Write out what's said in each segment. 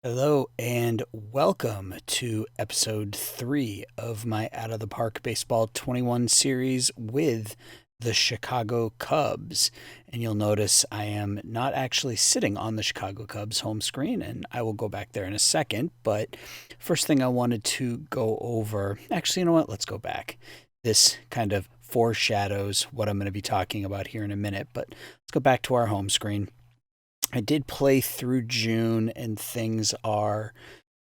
Hello and welcome to episode 3 of my Out of the Park Baseball 21 series with the Chicago Cubs. And you'll notice I am not actually sitting on the Chicago Cubs home screen, and I will go back there in a second. But first thing I wanted to go over, actually, you know what? Let's go back. This kind of foreshadows what I'm going to be talking about here in a minute, but let's go back to our home screen. I did play through June, and things are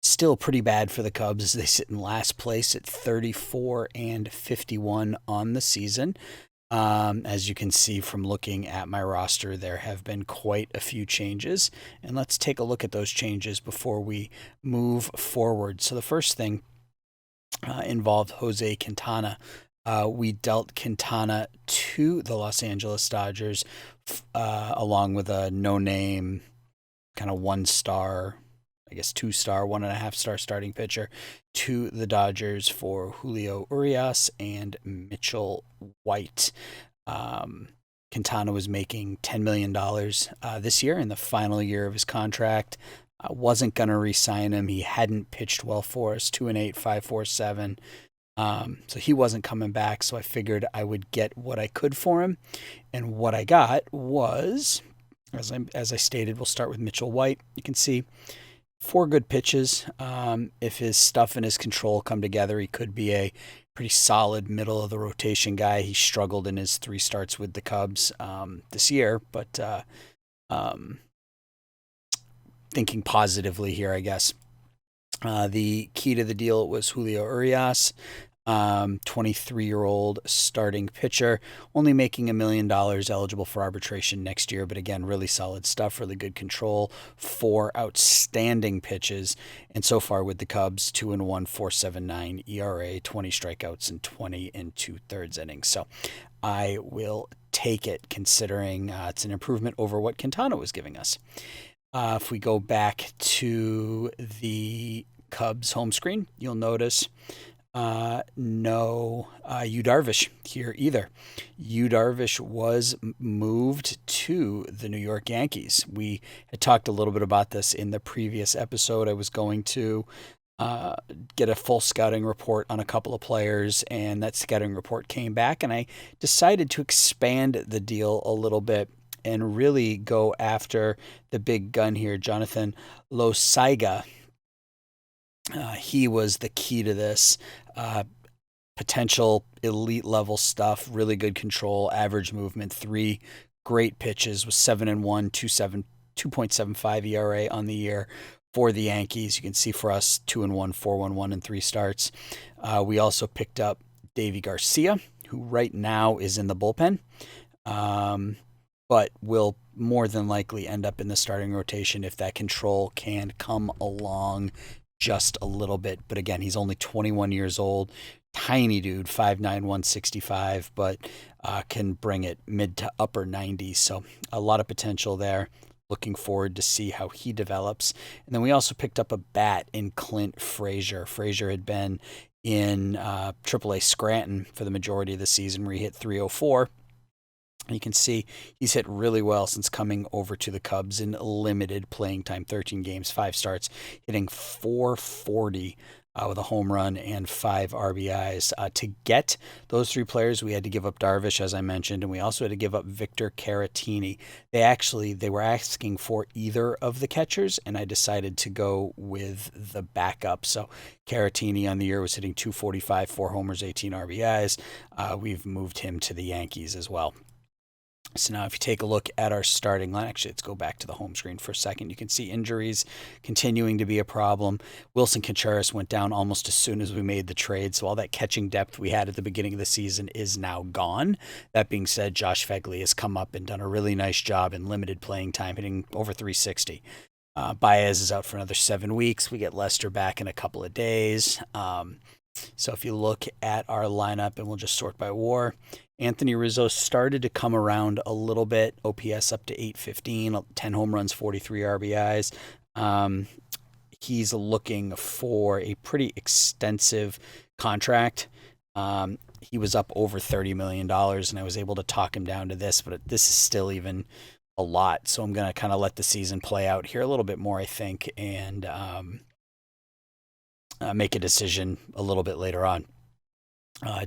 still pretty bad for the Cubs as they sit in last place at 34-51 on the season. As you can see from looking at my roster, there have been quite a few changes, and let's take a look at those changes before we move forward. So the first thing involved Jose Quintana. We dealt Quintana to the Los Angeles Dodgers along with a no-name kind of 1-star, I guess 2-star, 1.5-star starting pitcher to the Dodgers for Julio Urias and Mitchell White. Quintana was making $10 million this year in the final year of his contract. I wasn't going to re-sign him. He hadn't pitched well for us, 2-8, 5.47. So he wasn't coming back, so I figured I would get what I could for him. And what I got was, as I stated, we'll start with Mitchell White. You can see 4 good pitches. If his stuff and his control come together, he could be a pretty solid middle of the rotation guy. He struggled in his 3 starts with the Cubs this year, but thinking positively here, I guess. The key to the deal was Julio Urias, 23-year-old starting pitcher, only making $1 million, eligible for arbitration next year. But again, really solid stuff, really good control, 4 outstanding pitches. And so far with the Cubs, 2-1, 4.79 ERA, 20 strikeouts and 20 2/3 innings. So I will take it, considering it's an improvement over what Quintana was giving us. If we go back to the Cubs home screen, you'll notice no Yu Darvish here either. Yu Darvish was moved to the New York Yankees. We had talked a little bit about this in the previous episode. I was going to get a full scouting report on a couple of players, and that scouting report came back, and I decided to expand the deal a little bit and really go after the big gun here, Jonathan Saiga. He was the key to this. Potential elite level stuff, really good control, average movement, 3 great pitches, was 7-1, 2.75 ERA on the year for the Yankees. You can see for us 2-1, 4.11 in 3 starts. We also picked up Davy Garcia, who right now is in the bullpen. But will more than likely end up in the starting rotation if that control can come along just a little bit. But again, he's only 21 years old, tiny dude, 5'9", 165, but can bring it mid to upper 90s. So a lot of potential there. Looking forward to see how he develops. And then we also picked up a bat in Clint Frazier. Frazier had been in AAA Scranton for the majority of the season, where he hit 304. You can see he's hit really well since coming over to the Cubs in limited playing time, 13 games, 5 starts, hitting 440 with a home run and 5 RBIs. To get those 3 players, we had to give up Darvish, as I mentioned, and we also had to give up Victor Caratini. They were asking for either of the catchers, and I decided to go with the backup. So Caratini on the year was hitting 245, 4 homers, 18 RBIs. We've moved him to the Yankees as well. So now if you take a look at our starting line, actually, let's go back to the home screen for a second. You can see injuries continuing to be a problem. Wilson Contreras went down almost as soon as we made the trade, so all that catching depth we had at the beginning of the season is now gone. That being said, Josh Phegley has come up and done a really nice job in limited playing time, hitting over 360. Baez is out for another 7 weeks. We get Lester back in a couple of days. So if you look at our lineup, and we'll just sort by WAR, Anthony Rizzo started to come around a little bit. OPS up to 815, 10 home runs, 43 RBIs. He's looking for a pretty extensive contract. He was up over $30 million, and I was able to talk him down to this, but this is still even a lot. So I'm going to kind of let the season play out here a little bit more, I think, and make a decision a little bit later on.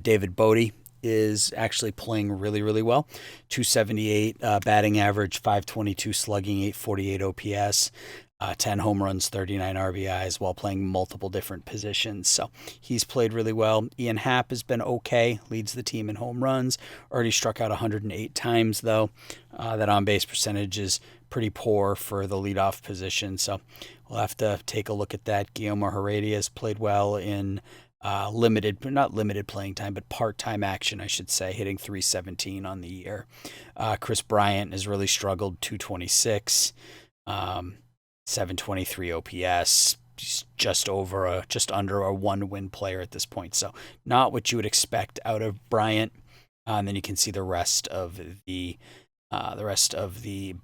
David Bode is actually playing really, really well. 278 batting average, 522 slugging, 848 OPS. 10 home runs, 39 RBIs while playing multiple different positions. So he's played really well. Ian Happ has been okay, leads the team in home runs. Already struck out 108 times, though. That on-base percentage is pretty poor for the leadoff position. So we'll have to take a look at that. Guillermo Heredia has played well in not limited playing time, but part-time action, I should say, hitting 317 on the year. Chris Bryant has really struggled, 226. 723 OPS, just under a 1-win player at this point. So not what you would expect out of Bryant. And then you can see the rest of the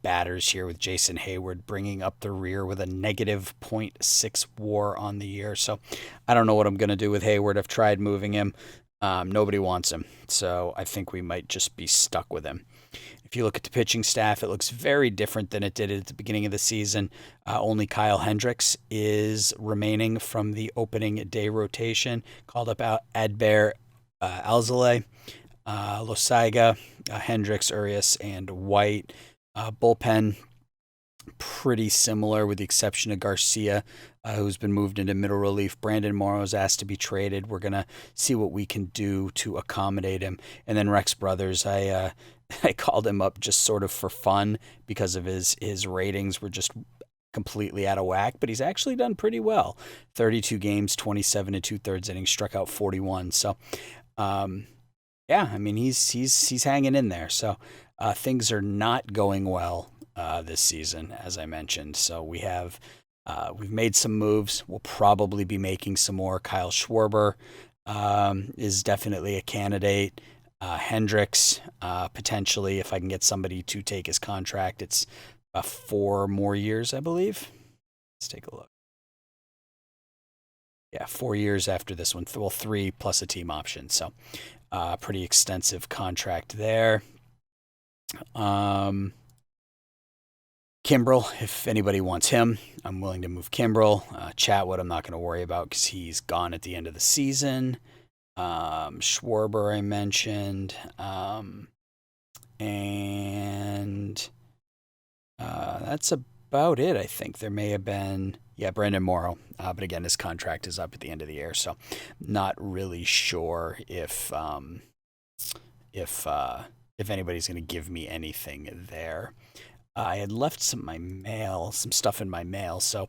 batters here with Jason Hayward bringing up the rear with a negative .6 WAR on the year. So I don't know what I'm going to do with Hayward. I've tried moving him. Nobody wants him. So I think we might just be stuck with him. If you look at the pitching staff, it looks very different than it did at the beginning of the season. Only Kyle Hendricks is remaining from the opening day rotation. Called up Adbert Alzolay, Saiga, Hendricks, Urias, and White. Bullpen, pretty similar with the exception of Garcia, who's been moved into middle relief. Brandon Morrow's asked to be traded. We're going to see what we can do to accommodate him. And then Rex Brothers, I called him up just sort of for fun because of his ratings were just completely out of whack, but he's actually done pretty well. 32 games, 27 and 2/3 innings, struck out 41. So, yeah, I mean, he's hanging in there. So, things are not going well this season, as I mentioned. So we've made some moves. We'll probably be making some more. Kyle Schwarber is definitely a candidate. Hendricks, potentially, if I can get somebody to take his contract. It's 4 more years, I believe. Let's take a look. Yeah, 4 years after this one. Well, 3 plus a team option. So pretty extensive contract there. Kimbrel, if anybody wants him, I'm willing to move Kimbrel. Chatwood, I'm not going to worry about because he's gone at the end of the season. Schwarber I mentioned, and that's about it. I think there may have been, Brandon Morrow, but again, his contract is up at the end of the year, so not really sure if anybody's going to give me anything there. I had left some stuff in my mail, so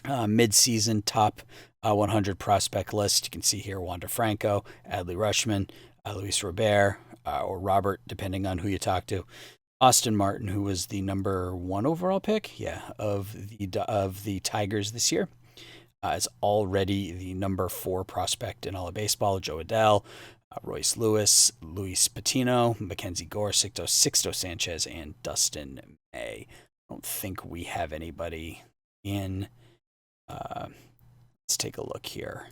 mid-season top 100 prospect list. You can see here Wander Franco, Adley Rutschman, Luis Robert, or Robert, depending on who you talk to. Austin Martin, who was the number 1 overall pick, of the Tigers this year, is already the number 4 prospect in all of baseball. Joe Adell, Royce Lewis, Luis Patino, Mackenzie Gore, Sixto Sanchez, and Dustin May. I don't think we have anybody in. Let's take a look here.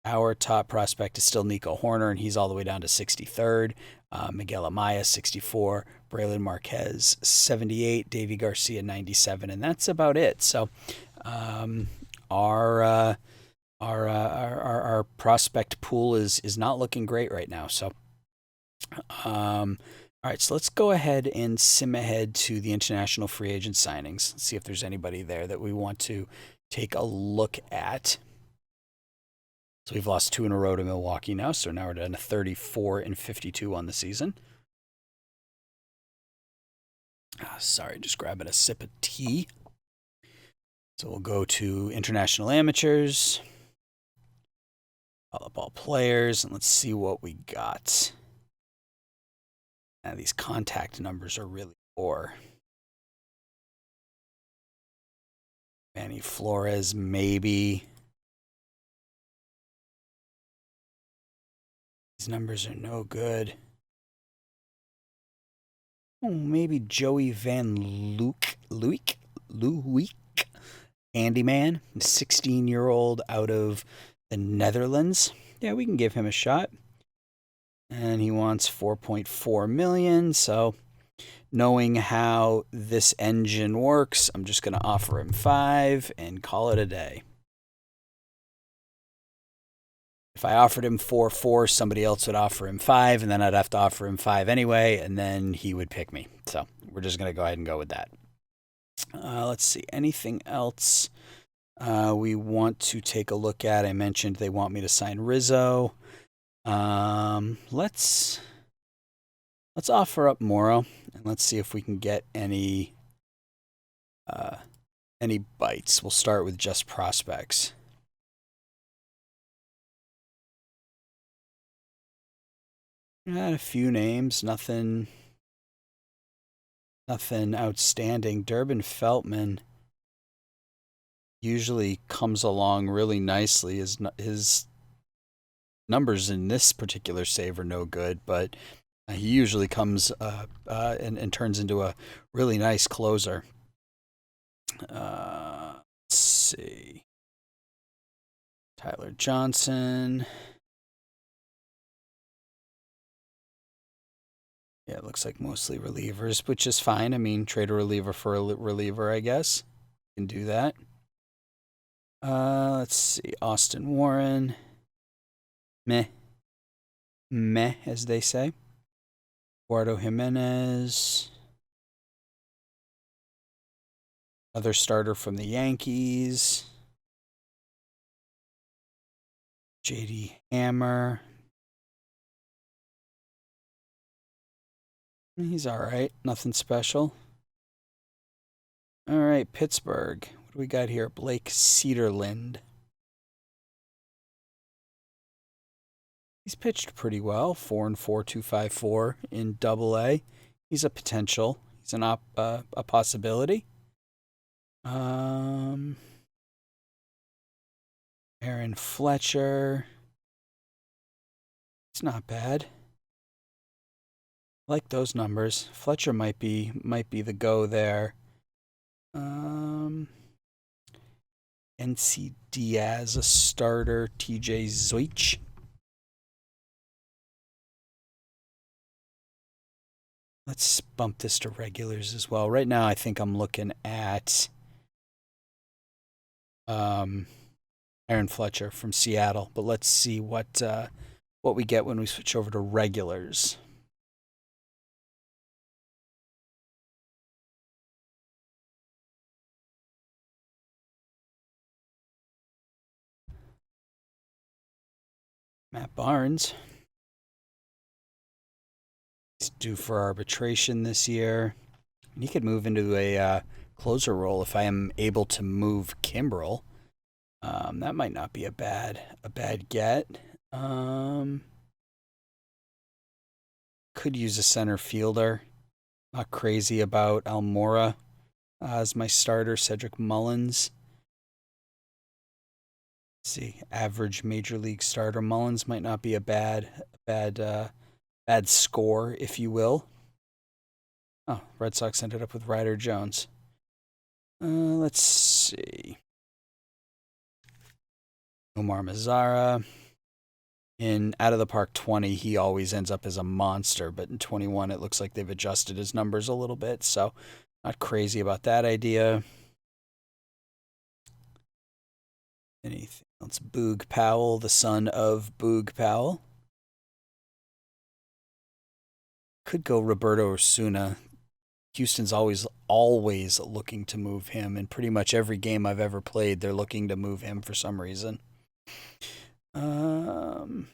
Our top prospect is still Nico Horner, and he's all the way down to 63rd. Miguel Amaya, 64. Braylon Marquez, 78. Davy Garcia, 97. And that's about it. So our prospect pool is not looking great right now. So, all right, so let's go ahead and sim ahead to the international free agent signings. Let's see if there's anybody there that we want to take a look at. So we've lost 2 in a row to Milwaukee now, so now we're down to 34 and 52 on the season. Sorry, just grabbing a sip of tea. So we'll go to international amateurs. Call up all players, and let's see what we got. Now these contact numbers are really poor. Manny Flores, maybe. These numbers are no good. Oh, maybe Joey Van Luik, Handyman, 16-year-old out of the Netherlands. Yeah, we can give him a shot. And he wants $4.4 million, so knowing how this engine works, I'm just going to offer him 5 and call it a day. If I offered him 4-4, somebody else would offer him 5, and then I'd have to offer him 5 anyway, and then he would pick me. So we're just going to go ahead and go with that. Let's see. Anything else we want to take a look at? I mentioned they want me to sign Rizzo. Let's offer up Morrow, and let's see if we can get any bites. We'll start with just prospects. I had a few names, nothing outstanding. Durbin Feltman usually comes along really nicely. His numbers in this particular save are no good, but he usually comes and turns into a really nice closer. Let's see. Tyler Johnson. Yeah, it looks like mostly relievers, which is fine. I mean, trade a reliever for a reliever, I guess. You can do that. Let's see. Austin Warren. Meh, as they say. Eduardo Jimenez. Another starter from the Yankees. J.D. Hammer. He's all right. Nothing special. All right, Pittsburgh. What do we got here? Blake Cedarland. He's pitched pretty well. 4-4, 2.54 in Double-A. He's a potential. He's a possibility. Aaron Fletcher. It's not bad. I like those numbers. Fletcher might be the go there. NC Diaz, a starter. TJ Zoich. Let's bump this to regulars as well. Right now, I think I'm looking at Aaron Fletcher from Seattle. But let's see what we get when we switch over to regulars. Matt Barnes. He's due for arbitration this year. And he could move into a closer role if I am able to move Kimbrel. That might not be a bad get. Could use a center fielder. Not crazy about Almora as my starter. Cedric Mullins. Let's see, average major league starter. Mullins might not be a bad score, if you will. Oh, Red Sox ended up with Ryder Jones. Let's see. Omar Mazzara. In Out of the Park 20, he always ends up as a monster, but in 21, it looks like they've adjusted his numbers a little bit, so not crazy about that idea. Anything else? Boog Powell, the son of Boog Powell. Could go Roberto Osuna. Houston's always looking to move him. In pretty much every game I've ever played, they're looking to move him for some reason. Or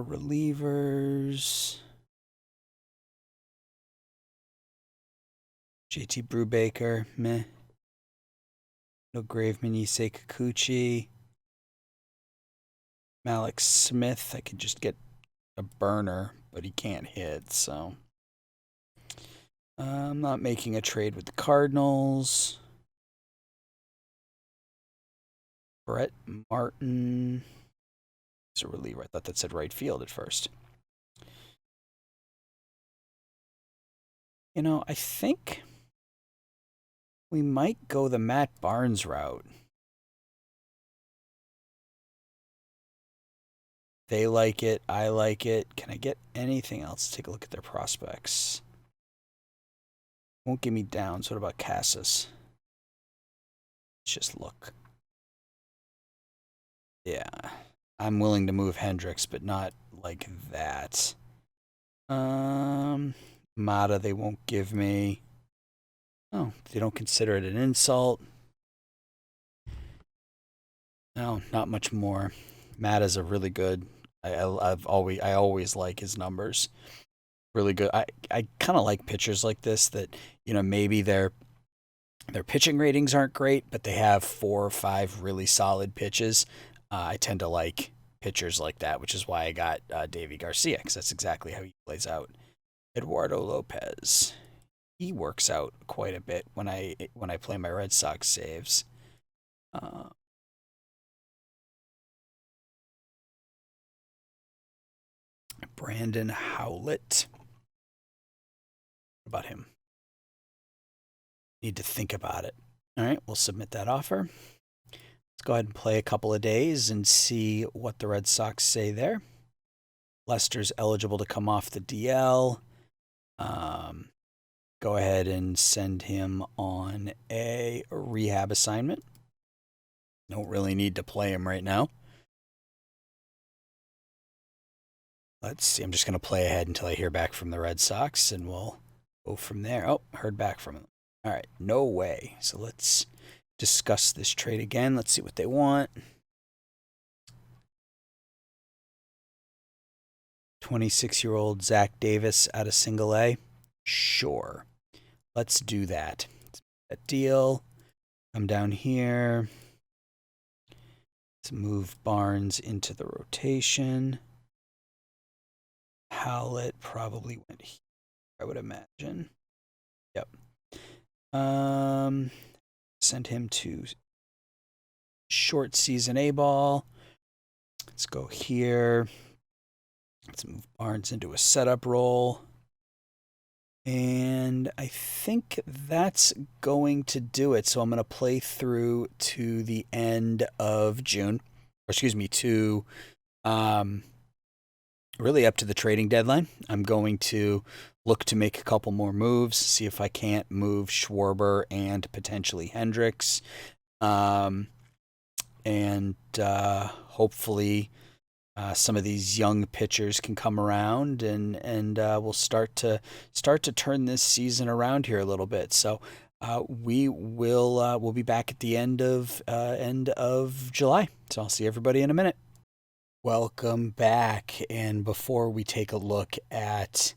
relievers. JT Brubaker, meh. No Graveman, Yusei Kikuchi. Malik Smith, I could just get a burner, but he can't hit, so. I'm not making a trade with the Cardinals. Brett Martin. He's a reliever. I thought that said right field at first. You know, I think we might go the Matt Barnes route. They like it. I like it. Can I get anything else? Take a look at their prospects. Won't give me downs. What about Cassis? Let's just look. Yeah. I'm willing to move Hendricks, but not like that. Mata, they won't give me. Oh, they don't consider it an insult. No, not much more. Mata's a really good. I always like his numbers. Really good. I kind of like pitchers like this that, maybe their pitching ratings aren't great, but they have 4 or 5 really solid pitches. I tend to like pitchers like that, which is why I got Davy Garcia, because that's exactly how he plays out. Eduardo Lopez. He works out quite a bit when I play my Red Sox saves. Brendon Hallett. What about him? Need to think about it. All right, we'll submit that offer. Let's go ahead and play a couple of days and see what the Red Sox say there. Lester's eligible to come off the DL. Go ahead and send him on a rehab assignment. Don't really need to play him right now. Let's see. I'm just going to play ahead until I hear back from the Red Sox, and we'll go from there. Oh, heard back from them. All right, no way. So let's discuss this trade again. Let's see what they want. 26-year-old Zack Davis out of single A. Sure. Let's do that. That deal. Come down here. Let's move Barnes into the rotation. Howlett probably went here, I would imagine. Yep. Send him to short season A ball. Let's go here. Let's move Barnes into a setup role. And I think that's going to do it. So I'm going to play through to the end of June. Or excuse me, to really up to the trading deadline. I'm going to look to make a couple more moves, see if I can't move Schwarber and potentially Hendricks. Hopefully some of these young pitchers can come around and we'll start to turn this season around here a little bit. So we'll be back at the end of July. So I'll see everybody in a minute. Welcome back. And before we take a look at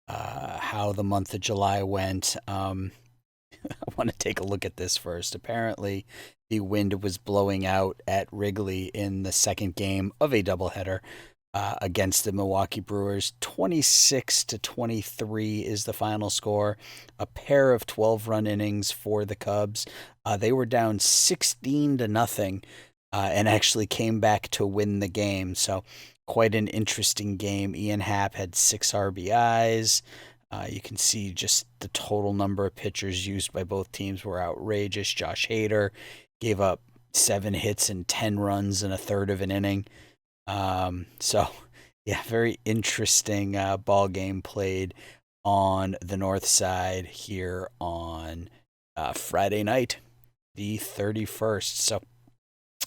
how the month of July went, I want to take a look at this first. Apparently, the wind was blowing out at Wrigley in the second game of a doubleheader against the Milwaukee Brewers. 26-23 is the final score. A pair of 12-run innings for the Cubs. They were down 16-0 and actually came back to win the game. So quite an interesting game. Ian Happ had 6 RBIs. You can see just the total number of pitchers used by both teams were outrageous. Josh Hader gave up 7 hits and 10 runs in a third of an inning. So, yeah, very interesting ball game played on the north side here on Friday night, the 31st. So,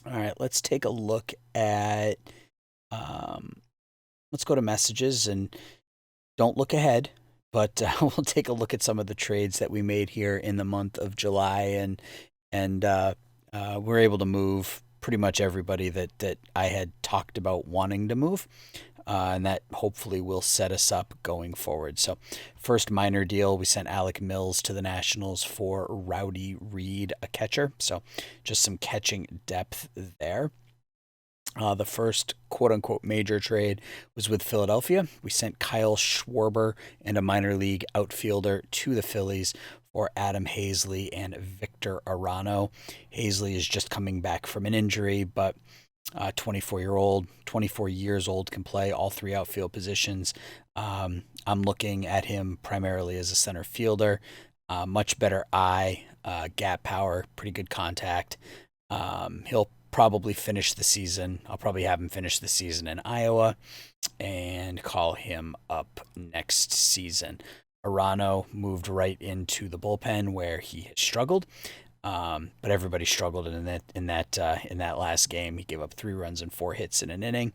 all right, let's take a look at, let's go to messages and don't look ahead. But we'll take a look at some of the trades that we made here in the month of July, and we're able to move pretty much everybody that I had talked about wanting to move, and that hopefully will set us up going forward. So first minor deal, we sent Alec Mills to the Nationals for Rowdy Reed, a catcher. So just some catching depth there. The first quote-unquote major trade was with Philadelphia. We sent Kyle Schwarber and a minor league outfielder to the Phillies for Adam Hazley and Victor Arano. Hazley is just coming back from an injury, but 24 years old, can play all 3 outfield positions. I'm looking at him primarily as a center fielder. Much better eye, gap power, pretty good contact. He'll probably finish the season. I'll probably have him finish the season in Iowa and call him up next season. Arano moved right into the bullpen where he had struggled, but everybody struggled in that last game. He gave up 3 runs and 4 hits in an inning.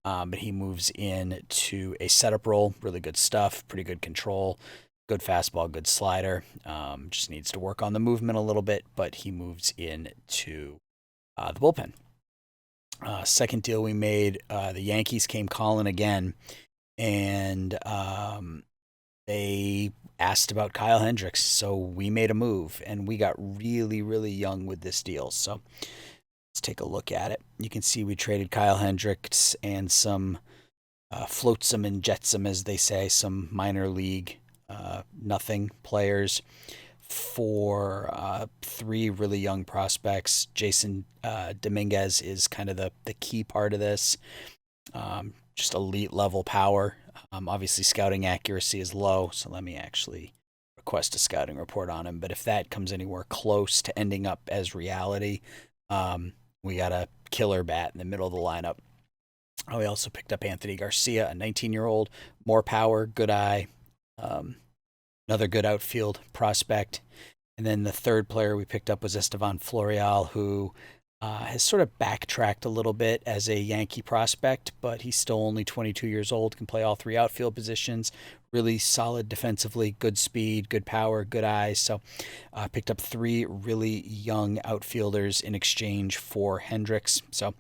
But he moves in to a setup role, really good stuff, pretty good control, good fastball, good slider. Just needs to work on the movement a little bit, but he moves into the bullpen. Second deal we made, the Yankees came calling again, and they asked about Kyle Hendricks, so we made a move, and we got really, really young with this deal. So let's take a look at it. You can see we traded Kyle Hendricks and some floatsome and jetsome, as they say, some minor league nothing players for 3 really young prospects. Jason Dominguez is kind of the key part of this. Just elite level power. Obviously, scouting accuracy is low, so let me actually request a scouting report on him. But if that comes anywhere close to ending up as reality, we got a killer bat in the middle of the lineup. We also picked up Anthony Garcia, a 19-year-old, more power, good eye, another good outfield prospect. And then the third player we picked up was Esteban Floreal, who has sort of backtracked a little bit as a Yankee prospect, but he's still only 22 years old, can play all 3 outfield positions, really solid defensively, good speed, good power, good eyes. So picked up 3 really young outfielders in exchange for Hendricks. So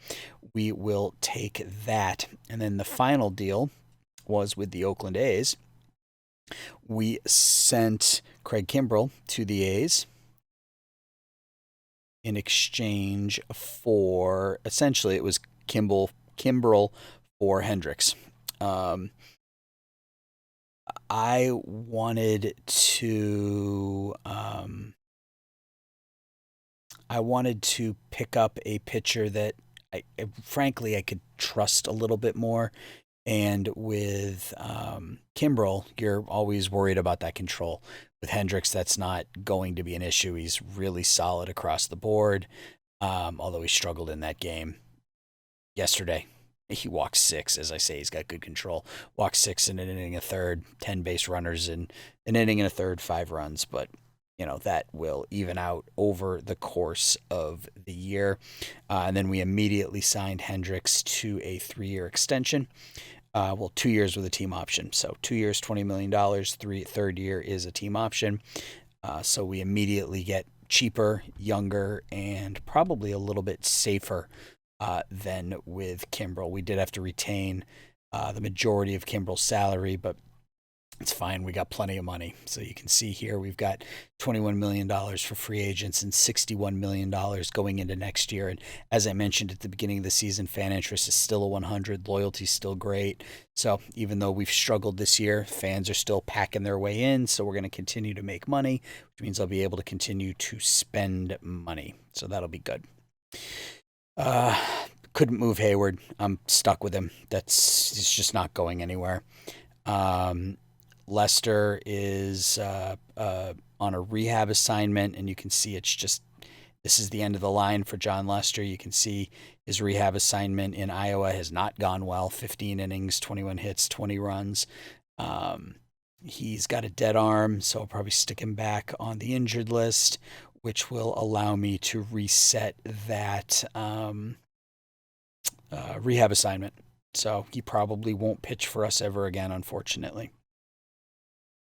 we will take that. And then the final deal was with the Oakland A's. We sent Craig Kimbrel to the A's in exchange for, essentially it was Kimbrel for Hendricks. I wanted to pick up a pitcher that frankly I could trust a little bit more. And with Kimbrel, you're always worried about that control. With Hendricks, that's not going to be an issue. He's really solid across the board, although he struggled in that game yesterday. He walked 6, as I say. He's got good control. Walked 6 in an inning, a third, 10 base runners in an inning and a third, 5 runs. But, that will even out over the course of the year. And then we immediately signed Hendricks to a 3-year extension. 2 years with a team option. So 2 years, $20 million. Third year is a team option. So we immediately get cheaper, younger, and probably a little bit safer than with Kimbrel. We did have to retain the majority of Kimbrel's salary, but it's fine. We got plenty of money. So you can see here we've got $21 million for free agents and $61 million going into next year. And as I mentioned at the beginning of the season, fan interest is still a 100. Loyalty is still great. So even though we've struggled this year, fans are still packing their way in. So we're going to continue to make money, which means I'll be able to continue to spend money. So that'll be good. Couldn't move Hayward. I'm stuck with him. It's just not going anywhere. Lester is on a rehab assignment, and you can see this is the end of the line for John Lester. You can see his rehab assignment in Iowa has not gone well. 15 innings, 21 hits, 20 runs. He's got a dead arm, so I'll probably stick him back on the injured list, which will allow me to reset that rehab assignment. So he probably won't pitch for us ever again, unfortunately.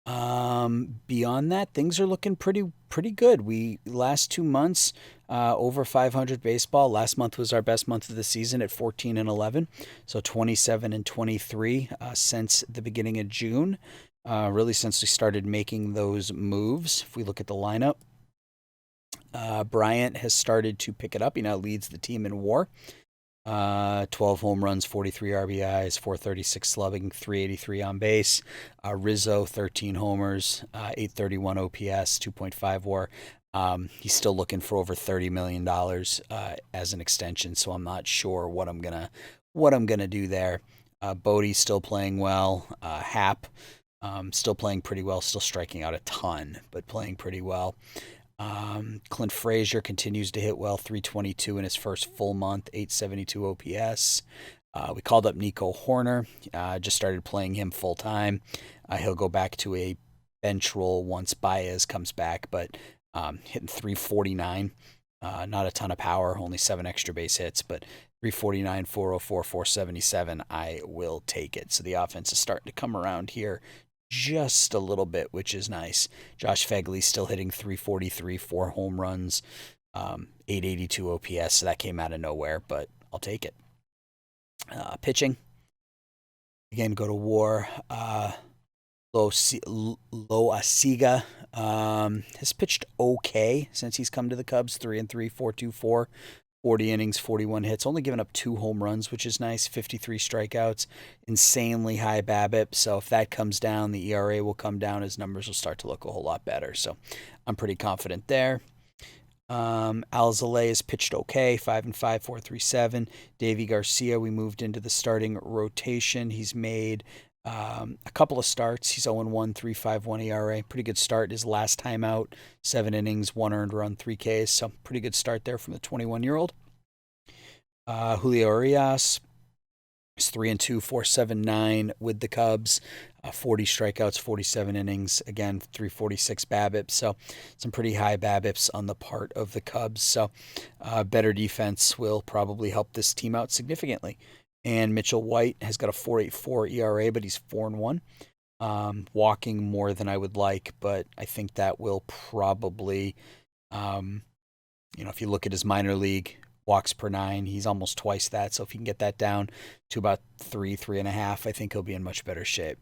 Beyond that, things are looking pretty good. Last 2 months, over 500 baseball. Last month was our best month of the season at 14 and 11. So 27 and 23 since the beginning of June. Really since we started making those moves. If we look at the lineup, Bryant has started to pick it up. He now leads the team in WAR. 12 home runs, 43 RBIs, 436 slugging, 383 on base. Rizzo, 13 homers, 831 OPS, 2.5 WAR. He's still looking for over $30 million as an extension, so I'm not sure what I'm gonna do there. Bode's still playing well. Hap still playing pretty well, still striking out a ton, but playing pretty well. Clint Frazier continues to hit well, 322 in his first full month, 872 OPS. We called up Nico Horner, just started playing him full time. He'll go back to a bench role once Baez comes back, but hitting 349. Not a ton of power, only 7 extra base hits, but 349, 404, 477. I will take it. So the offense is starting to come around here just a little bit, which is nice. Josh Phegley still hitting 343, 4 home runs, 882 OPS. So that came out of nowhere, but I'll take it. Pitching. Again, go to war. Lowe Saiga has pitched okay since he's come to the Cubs. 3-3, 4.24, 40 innings, 41 hits. Only given up 2 home runs, which is nice. 53 strikeouts. Insanely high BABIP. So if that comes down, the ERA will come down. His numbers will start to look a whole lot better. So I'm pretty confident there. Alzolay has pitched okay, 5-5, 4.37. Davy Garcia, we moved into the starting rotation. He's made a couple of starts. He's 0-1, 3.51 ERA. Pretty good start. His last time out, 7 innings, 1 earned run, 3 Ks. So pretty good start there from the 21-year-old. Julio Urias is 3-2, 4.79 with the Cubs. 40 strikeouts, 47 innings. Again, 346 BABIP. So some pretty high BABIPs on the part of the Cubs. So better defense will probably help this team out significantly. And Mitchell White has got a 4.84 ERA, but he's 4-1. Walking more than I would like, but I think that will probably, if you look at his minor league walks per 9, he's almost twice that. So if he can get that down to about 3.5, I think he'll be in much better shape.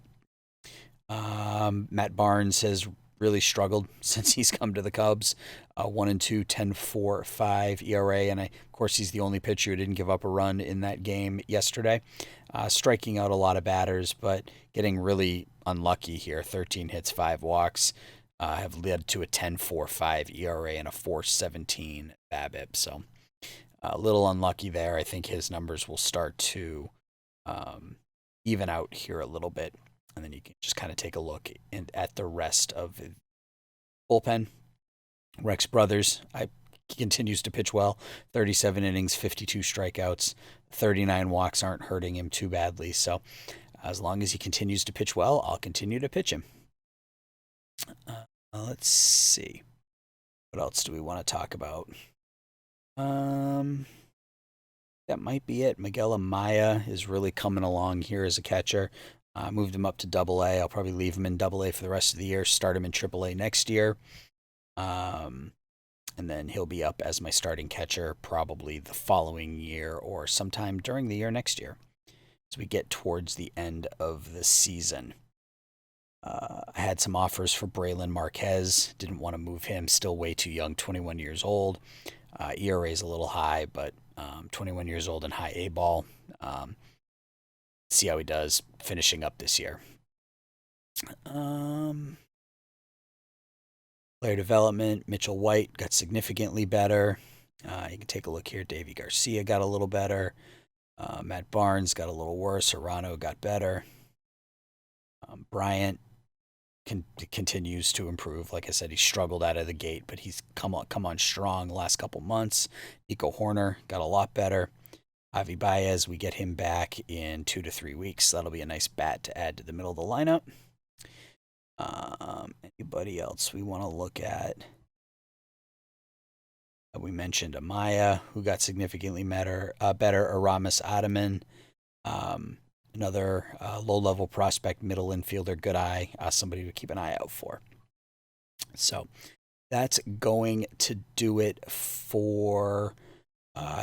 Matt Barnes has really struggled since he's come to the Cubs. 1-2, 10.4, 5 ERA, and of course he's the only pitcher who didn't give up a run in that game yesterday. Striking out a lot of batters, but getting really unlucky here. 13 hits, 5 walks, have led to a 10.4, 5 ERA and a 4.17 BABIP. So a little unlucky there. I think his numbers will start to even out here a little bit. And then you can just kind of take a look at the rest of the bullpen. Rex Brothers continues to pitch well. 37 innings, 52 strikeouts. 39 walks aren't hurting him too badly. So as long as he continues to pitch well, I'll continue to pitch him. Let's see. What else do we want to talk about? That might be it. Miguel Amaya is really coming along here as a catcher. Moved him up to AA. I'll probably leave him in AA for the rest of the year, start him in AAA next year. And then he'll be up as my starting catcher probably the following year or sometime during the year next year as we get towards the end of the season. I had some offers for Braylon Marquez. Didn't want to move him. Still way too young, 21 years old. ERA is a little high, but 21 years old and high A ball. See how he does finishing up this year. Player development, Mitchell White got significantly better. You can take a look here. Davy Garcia got a little better. Matt Barnes got a little worse. Arano got better. Bryant continues to improve. Like I said, he struggled out of the gate, but he's come on strong the last couple months. Nico Horner got a lot better. Javi Baez, we get him back in 2 to 3 weeks. So that'll be a nice bat to add to the middle of the lineup. Anybody else we want to look at? We mentioned Amaya, who got significantly better. Aramis Adaman, another low-level prospect, middle infielder, good eye, somebody to keep an eye out for. So that's going to do it for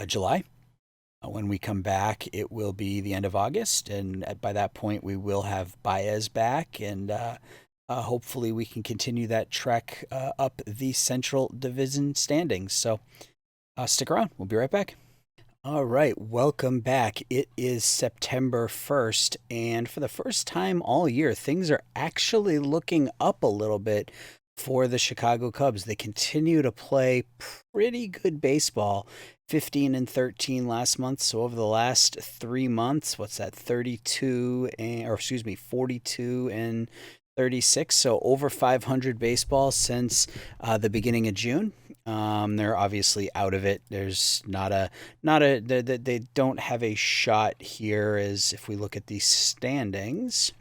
July. When we come back, it will be the end of August, and by that point, we will have Baez back, and hopefully we can continue that trek up the Central Division standings. So stick around. We'll be right back. All right, welcome back. It is September 1st, and for the first time all year, things are actually looking up a little bit for the Chicago Cubs. They continue to play pretty good baseball. 15-13 last month. So over the last 3 months, 42 and 36, so over 500 baseball since the beginning of June. They're obviously out of it. There's not a they don't have a shot here. As if we look at the standings,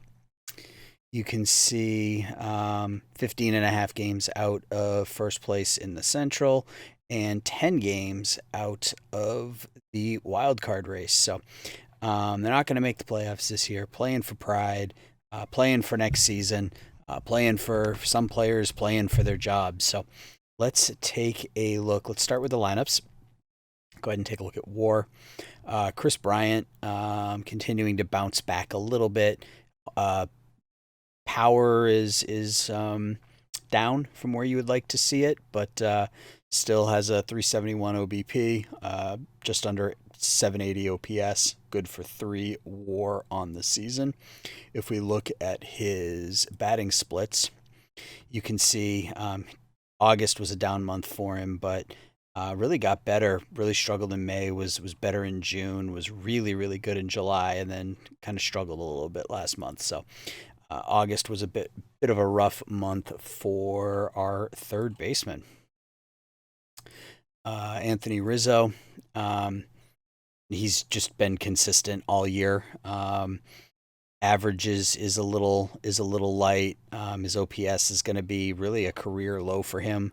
you can see 15 and a half games out of first place in the Central and 10 games out of the wild card race. So they're not going to make the playoffs this year. Playing for pride, playing for next season, playing for some players, playing for their jobs. So let's take a look. Let's start with the lineups. Go ahead and take a look at WAR. Chris Bryant continuing to bounce back a little bit. Power is down from where you would like to see it, but still has a 371 OBP, just under 780 OPS, good for 3 WAR on the season. If we look at his batting splits, you can see August was a down month for him, but really got better. Really struggled in May. Was better in June. Was really good in July, and then kind of struggled a little bit last month. So August was a bit of a rough month for our third baseman. Anthony Rizzo, he's just been consistent all year. Averages is a little light. His OPS is going to be really a career low for him.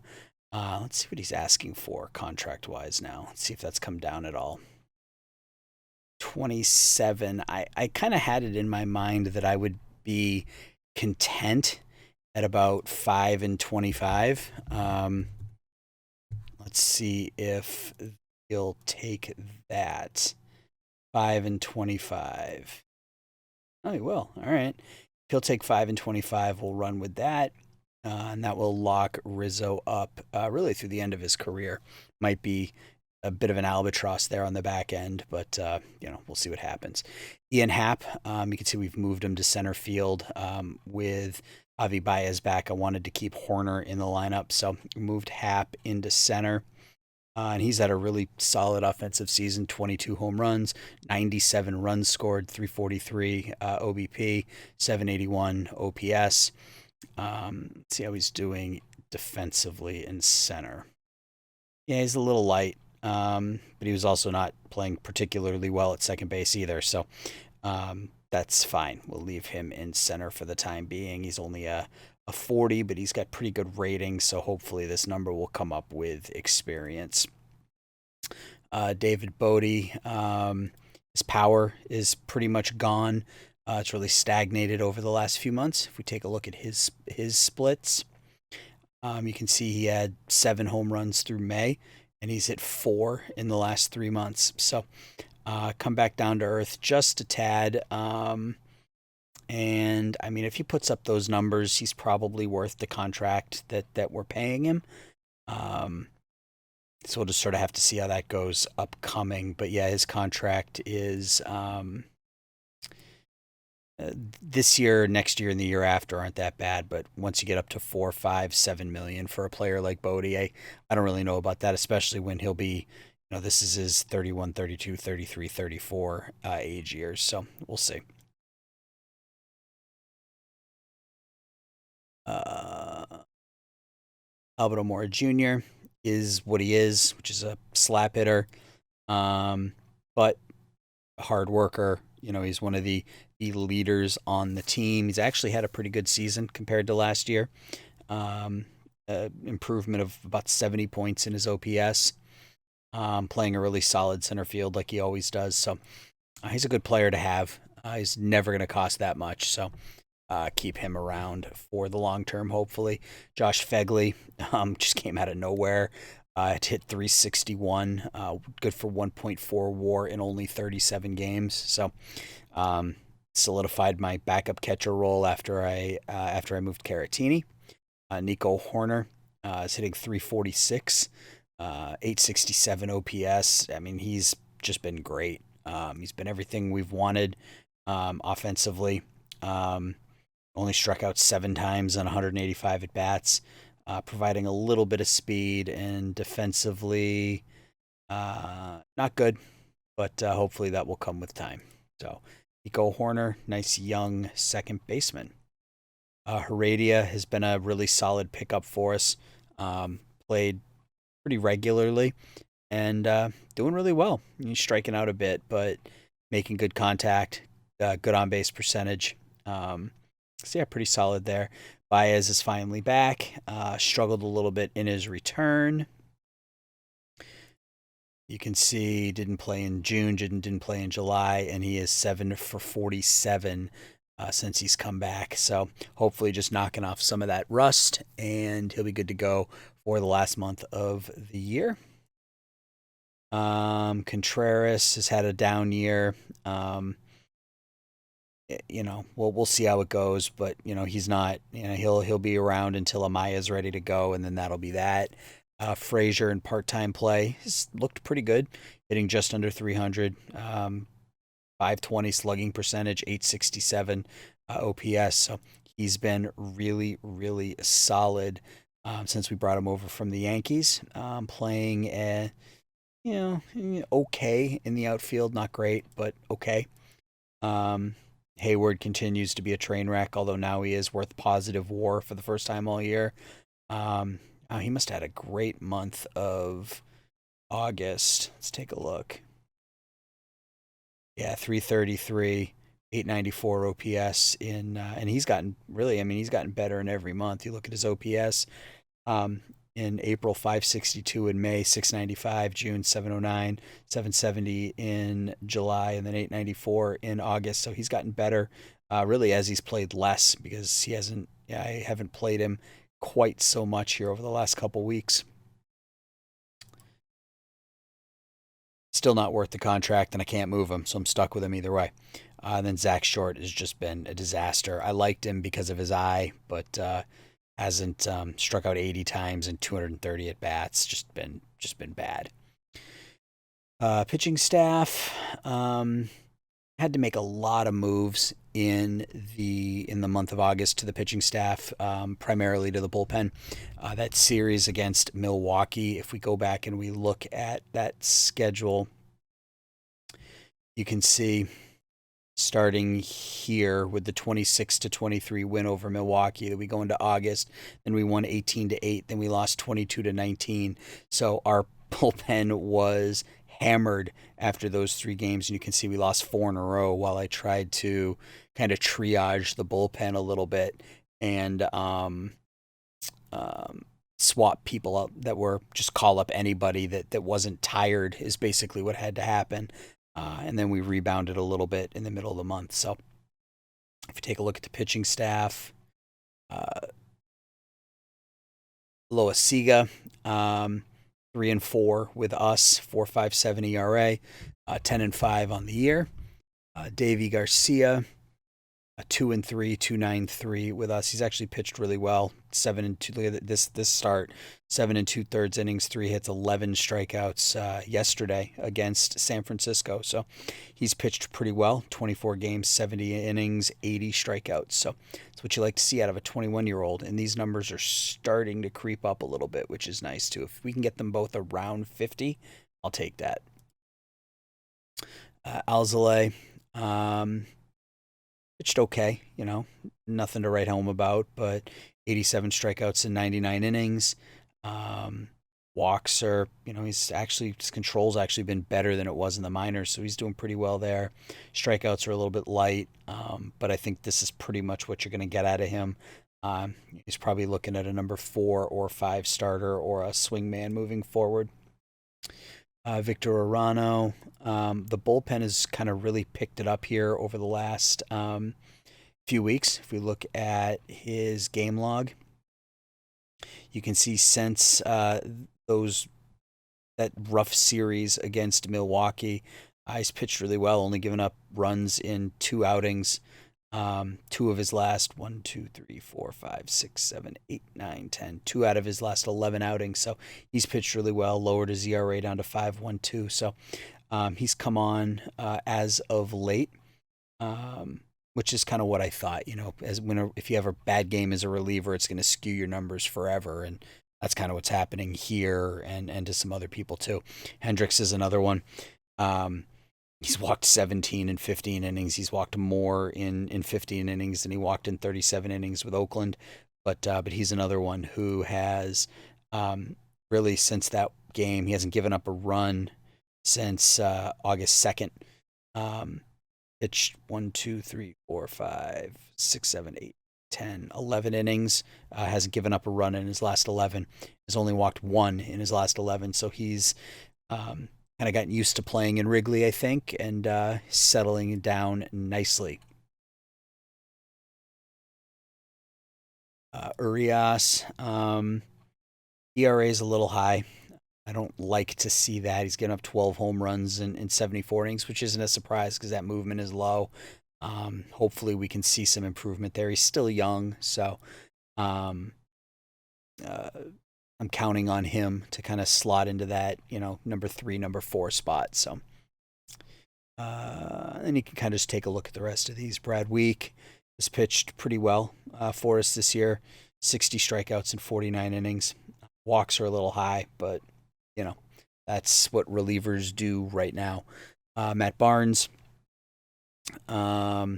Let's see what he's asking for contract wise now. Let's see if that's come down at all. 27. I kind of had it in my mind that I would be content at about 5 and 25. Let's see if he'll take that. 5 and 25. Oh, he will. All right. If he'll take 5 and 25, we'll run with that. And that will lock Rizzo up really through the end of his career. Might be a bit of an albatross there on the back end, but we'll see what happens. Ian Happ, you can see we've moved him to center field with Javi Baez back. I wanted to keep Horner in the lineup, so moved Happ into center. And he's had a really solid offensive season, 22 home runs, 97 runs scored, 343 OBP, 781 OPS. See how he's doing defensively in center. Yeah, he's a little light, but he was also not playing particularly well at second base either. So that's fine. We'll leave him in center for the time being. He's only a 40, but he's got pretty good ratings, so hopefully this number will come up with experience. David Bode, his power is pretty much gone. It's really stagnated over the last few months. If we take a look at his splits, you can see he had 7 home runs through May, and he's hit 4 in the last 3 months. So come back down to earth just a tad. And I mean, if he puts up those numbers, he's probably worth the contract that we're paying him. So we'll just sort of have to see how that goes upcoming. But yeah, his contract is this year, next year, and the year after aren't that bad. But once you get up to 4, 5, 7 million for a player like Bode, I don't really know about that, especially when he'll be, this is his 31, 32, 33, 34 age years. So we'll see. Albert O'Mora Jr. is what he is, which is a slap hitter, but a hard worker. He's one of the leaders on the team. He's actually had a pretty good season compared to last year. Improvement of about 70 points in his OPS. Playing a really solid center field like he always does. So he's a good player to have. He's never going to cost that much. So keep him around for the long term, hopefully. Josh Phegley just came out of nowhere. It hit 361, good for 1.4 WAR in only 37 games. So solidified my backup catcher role after I moved Caratini. Nico Horner is hitting 346, 867 OPS. I mean, he's just been great. He's been everything we've wanted offensively. Only struck out 7 times on 185 at bats, providing a little bit of speed, and defensively, not good, but hopefully that will come with time. So, Nico Horner, nice young second baseman. Heredia has been a really solid pickup for us. Played pretty regularly and doing really well. He's striking out a bit, but making good contact, good on base percentage. So yeah, pretty solid there. Baez is finally back. Struggled a little bit in his return. You can see didn't play in June, didn't play in July, and he is 7 for 47 since he's come back. So hopefully just knocking off some of that rust, and he'll be good to go for the last month of the year. Contreras has had a down year. We'll see how it goes, but he's not. He'll be around until Amaya's ready to go, and then that'll be that. Frazier in part-time play has looked pretty good, hitting just under 300, 520 slugging percentage, 867 OPS. So he's been really, really solid since we brought him over from the Yankees. Playing, okay in the outfield, not great, but okay. Hayward continues to be a train wreck, although now he is worth positive WAR for the first time all year. He must have had a great month of August. Let's take a look. Yeah, 333, 894 OPS and he's gotten he's gotten better in every month. You look at his OPS. In April, 562, in May, 695, June, 709, 770 in July, and then 894 in August. So he's gotten better, really, as he's played less because I haven't played him quite so much here over the last couple weeks. Still not worth the contract, and I can't move him, so I'm stuck with him either way. And then Zack Short has just been a disaster. I liked him because of his eye, but hasn't struck out 80 times and 230 at bats. Just been bad. Pitching staff had to make a lot of moves in the month of August to the pitching staff, primarily to the bullpen. That series against Milwaukee, if we go back and we look at that schedule, you can see starting here with the 26-23 win over Milwaukee, that we go into August, then we won 18-8, then we lost 22-19. So our bullpen was hammered after those 3 games, and you can see we lost 4 in a row while I tried to kind of triage the bullpen a little bit and swap people up that were just call up anybody that wasn't tired is basically what had to happen. And then we rebounded a little bit in the middle of the month. So if you take a look at the pitching staff, Lowe, Saiga, 3-4 with us, 4.57 ERA, 10-5 on the year. Davey Garcia, 2-3, 2.93 with us. He's actually pitched really well. 7-2. Look at this start. 7 2/3 innings, 3 hits, 11 strikeouts yesterday against San Francisco. So he's pitched pretty well. 24 games, 70 innings, 80 strikeouts. So that's what you like to see out of a 21-year-old. And these numbers are starting to creep up a little bit, which is nice too. If we can get them both around 50, I'll take that. Alzolay, pitched okay, nothing to write home about, but 87 strikeouts in 99 innings. Walks are, his control's actually been better than it was in the minors, so he's doing pretty well there. Strikeouts are a little bit light, but I think this is pretty much what you're going to get out of him. He's probably looking at a number 4 or 5 starter or a swing man moving forward. Victor Arano. The bullpen has kind of really picked it up here over the last few weeks. If we look at his game log, you can see since that rough series against Milwaukee, he's pitched really well, only giving up runs in 2 outings. 2 of his last 1, 2, 3, 4, 5, 6, 7, 8, 9, 10. 2 out of his last 11 outings. So he's pitched really well, lowered his ERA down to 5.12. So he's come on as of late, which is kind of what I thought. If you have a bad game as a reliever, it's going to skew your numbers forever, and that's kind of what's happening here and to some other people too. Hendricks is another one. He's walked 17 in 15 innings. He's walked more in 15 innings than he walked in 37 innings with Oakland. But he's another one who has really, since that game, he hasn't given up a run since August 2nd. Pitched 1, 2, 3, 4, 5, 6, 7, 8, 10, 11 innings. Hasn't given up a run in his last 11. Has only walked one in his last 11. So he's kind of gotten used to playing in Wrigley, I think, and settling down nicely. Urias, ERA is a little high. I don't like to see that. He's getting up 12 home runs in 74 innings, which isn't a surprise because that movement is low. Hopefully we can see some improvement there. He's still young, so I'm counting on him to kind of slot into that, number 3, number 4 spot. So, and you can kind of just take a look at the rest of these. Brad Week has pitched pretty well for us this year. 60 strikeouts in 49 innings. Walks are a little high, but that's what relievers do right now. Matt Barnes,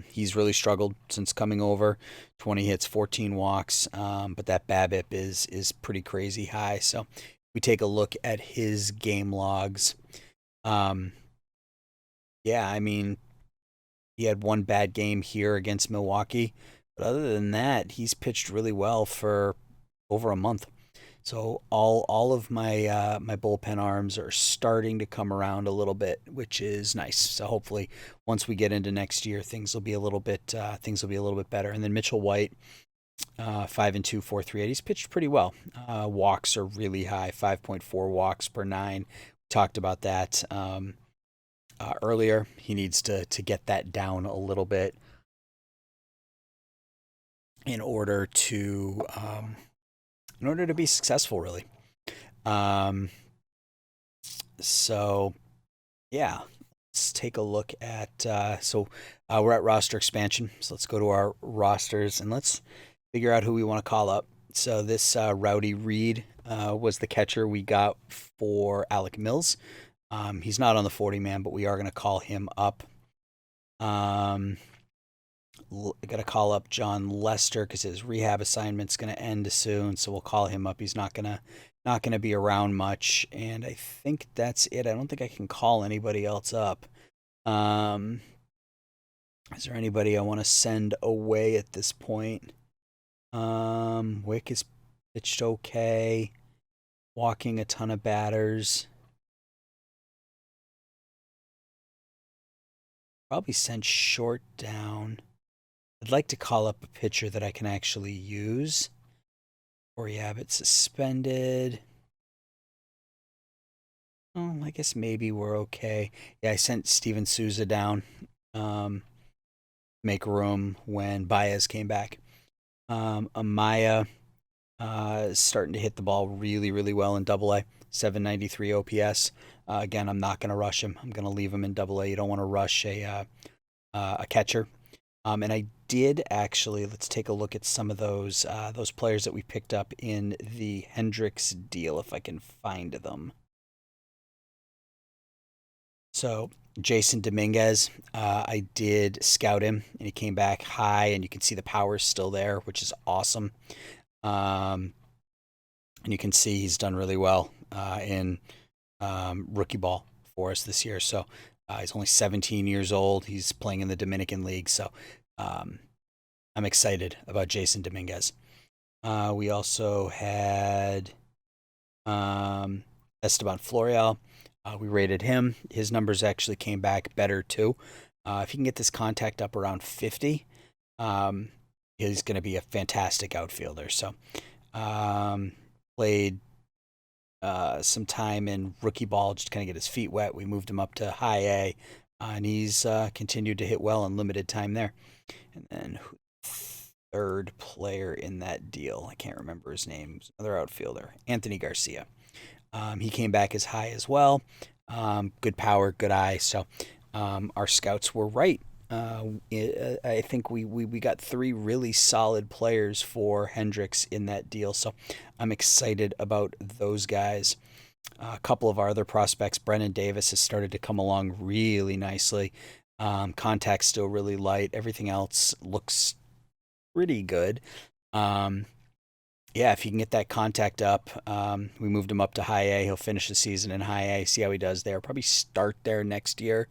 he's really struggled since coming over. 20 hits, 14 walks, but that BABIP is pretty crazy high. So we take a look at his game logs. Yeah, I mean, he had one bad game here against Milwaukee, but other than that, he's pitched really well for over a month. So all of my my bullpen arms are starting to come around a little bit, which is nice. So hopefully, once we get into next year, things will be a little bit better. And then Mitchell White, 5-2, 4.38. He's pitched pretty well. Walks are really high, 5.4 walks per 9. We talked about that earlier. He needs to get that down a little bit in order to be successful, really. So yeah, let's take a look at we're at roster expansion. So let's go to our rosters and let's figure out who we want to call up. So this Rowdy Reed was the catcher we got for Alec Mills. He's not on the 40-man, but we are going to call him up. I got to call up John Lester because his rehab assignment's going to end soon, so we'll call him up. He's not gonna be around much, and I think that's it. I don't think I can call anybody else up. Is there anybody I want to send away at this point? Wick is pitched okay, walking a ton of batters. Probably sent Short down. I'd like to call up a pitcher that I can actually use. Corey Abbott suspended. Oh, I guess maybe we're okay. Yeah, I sent Steven Souza down. Make room when Baez came back. Amaya is starting to hit the ball really, really well in Double-A. 793 OPS. Again, I'm not going to rush him. I'm going to leave him in Double-A. You don't want to rush a catcher. And I did actually, let's take a look at some of those players that we picked up in the Hendricks deal, if I can find them. So Jason Dominguez, I did scout him, and he came back high, and you can see the power's still there, which is awesome. And you can see he's done really well in rookie ball for us this year. So he's only 17 years old. He's playing in the Dominican League, so I'm excited about Jason Dominguez. We also had Esteban Floreal. We rated him. His numbers actually came back better too. If he can get this contact up around 50, he's going to be a fantastic outfielder. So played some time in rookie ball just to kind of get his feet wet. We moved him up to high A, and he's continued to hit well in limited time there. And then third player in that deal, I can't remember his name, another outfielder, Anthony Garcia. He came back as high as well. Good power, good eye. So our scouts were right. I think we got 3 really solid players for Hendricks in that deal. So I'm excited about those guys. A couple of our other prospects, Brennan Davis has started to come along really nicely. Contact's still really light. Everything else looks pretty good. Um, yeah, if you can get that contact up, we moved him up to high A. He'll finish the season in high A, see how he does there. Probably start there next year,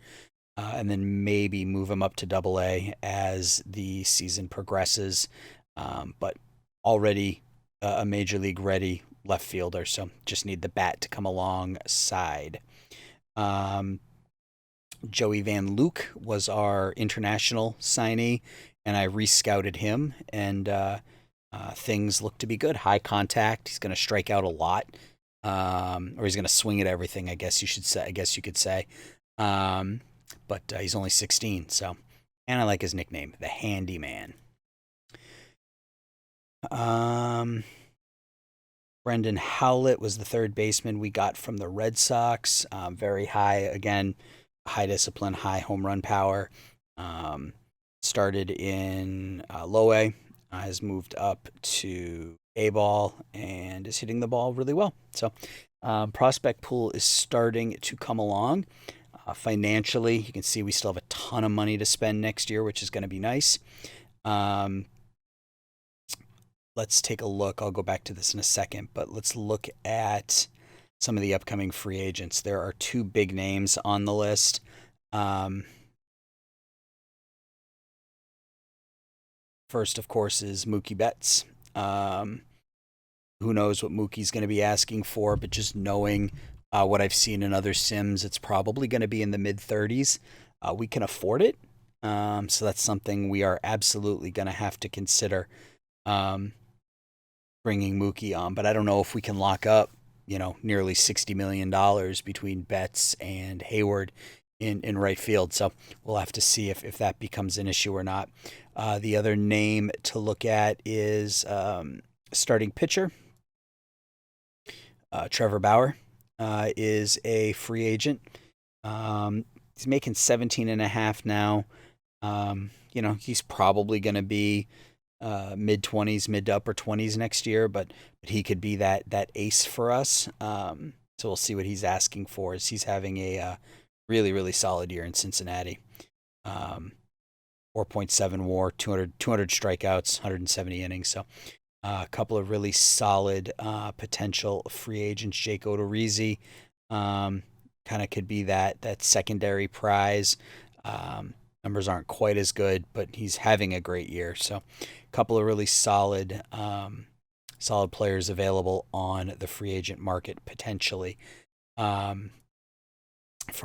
and then maybe move him up to double A as the season progresses. But already a major league ready left fielder, so just need the bat to come alongside. Um, Joey Van Luke was our international signee, and I rescouted him, and things look to be good. High contact. He's going to strike out a lot, or he's going to swing at everything. I guess you should say. I guess you could say. Um, but he's only 16, so, and I like his nickname, the Handyman. Brendon Hallett was the third baseman we got from the Red Sox. Very high, again, high discipline, high home run power. Started in Lowe, has moved up to A ball and is hitting the ball really well. So, prospect pool is starting to come along. Financially, you can see we still have a ton of money to spend next year, which is going to be nice. Let's take a look. I'll go back to this in a second, but let's look at some of the upcoming free agents. There are two big names on the list. First, of course, is Mookie Betts. Who knows what Mookie's going to be asking for, but just knowing what I've seen in other sims, it's probably going to be in the mid-30s. We can afford it, so that's something we are absolutely going to have to consider bringing Mookie on. But I don't know if we can lock up, nearly $60 million between Betts and Hayward in right field. So we'll have to see if that becomes an issue or not. The other name to look at is starting pitcher. Trevor Bauer is a free agent. He's making 17 and a half now. He's probably going to be mid 20s, mid to upper 20s next year, but he could be that ace for us. So we'll see what he's asking for, as he's having a really, really solid year in Cincinnati. 4.7 WAR, 200 strikeouts, 170 innings. So a couple of really solid potential free agents. Jake Odorizzi kind of could be that secondary prize. Numbers aren't quite as good, but he's having a great year. So a couple of really solid players available on the free agent market potentially. For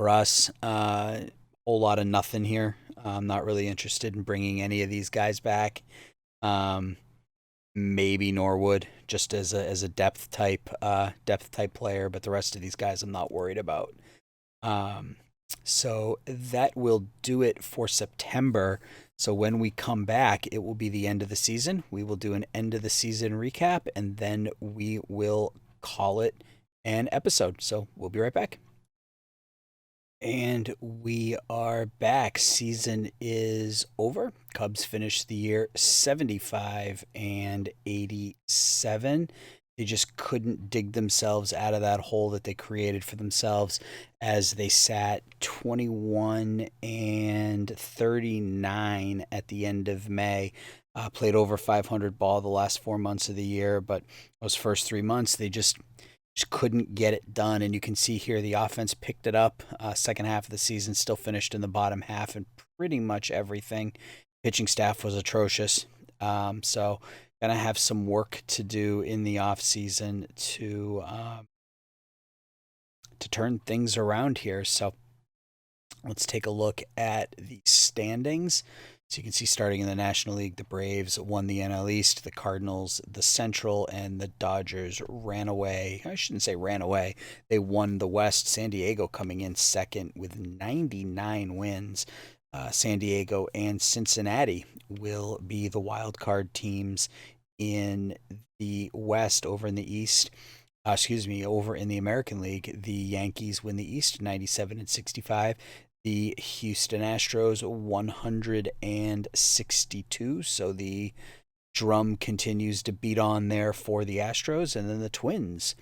us, whole lot of nothing here. I'm not really interested in bringing any of these guys back. Maybe Norwood, just as a depth type player, but the rest of these guys I'm not worried about. So that will do it for September. So when we come back, it will be the end of the season. We will do an end of the season recap, and then we will call it an episode. So we'll be right back. And we are back. Season is over. Cubs finished the year 75 and 87. They just couldn't dig themselves out of that hole that they created for themselves, as they sat 21 and 39 at the end of May. Played over 500 ball the last 4 months of the year, but those first 3 months they just couldn't get it done. And you can see here the offense picked it up. Second half of the season still finished in the bottom half and pretty much everything. Pitching staff was atrocious. So gonna have some work to do in the off season to turn things around here. So let's take a look at the standings. So you can see, starting in the National League, the Braves won the NL East, the Cardinals the Central, and the Dodgers ran away. I shouldn't say ran away. They won the West. San Diego coming in second with 99 wins. San Diego and Cincinnati will be the wild card teams in the West. Over in the East, over in the American League, the Yankees win the East 97 and 65. The Houston Astros 162. So the drum continues to beat on there for the Astros. And then the Twins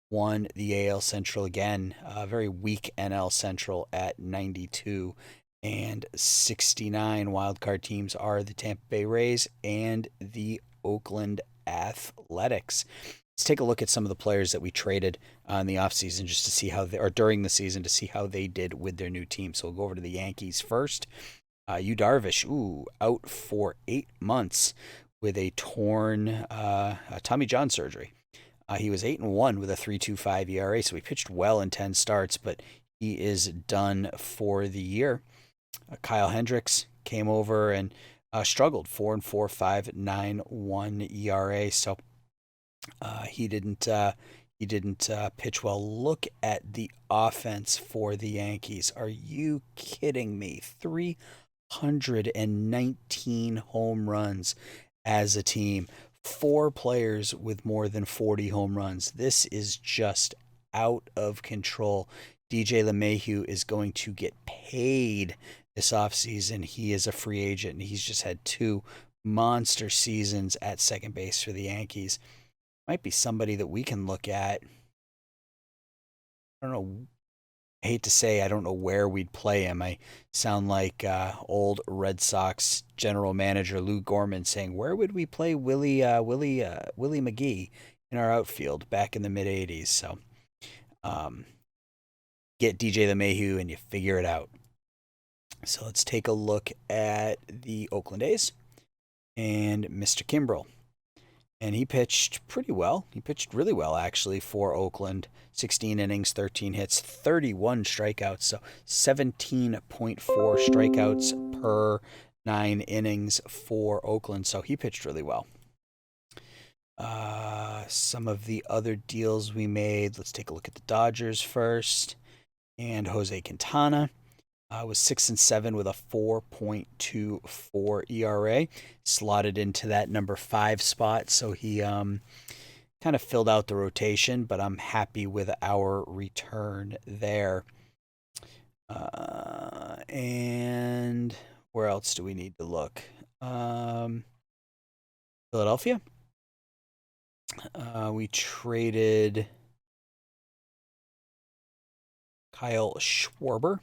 won the AL Central again. Very weak NL Central at 92 and 69. Wildcard teams are the Tampa Bay Rays and the Oakland Athletics. Let's take a look at some of the players that we traded in the offseason just to see how they, or during the season, to see how they did with their new team. So we'll go over to the Yankees first. Yu Darvish, out for 8 months with a torn Tommy John surgery. He was 8-1 with a 3.25 ERA, so he pitched well in 10 starts, but he is done for the year. Kyle Hendricks came over and struggled, 4-4, 5.91 ERA, so he didn't pitch well. Look at the offense for the Yankees. Are you kidding me? 319 home runs as a team. 4 players with more than 40 home runs. This is just out of control. DJ LeMahieu is going to get paid this offseason. He is a free agent, and he's just had 2 monster seasons at second base for the Yankees. Might be somebody that we can look at. I don't know. I hate to say I don't know where we'd play him. I sound like old Red Sox general manager Lou Gorman saying, "Where would we play Willie McGee in our outfield back in the mid '80s?" So, get DJ LeMahieu and you figure it out. So let's take a look at the Oakland A's and Mr. Kimbrel. And he pitched pretty well. He pitched really well, actually, for Oakland. 16 innings, 13 hits, 31 strikeouts. So 17.4 strikeouts per 9 innings for Oakland. So he pitched really well. Some of the other deals we made. Let's take a look at the Dodgers first. And Jose Quintana. Was 6-7 with a 4.24 ERA, slotted into that number 5 spot. So he kind of filled out the rotation, but I'm happy with our return there. And where else do we need to look? Philadelphia. We traded Kyle Schwarber.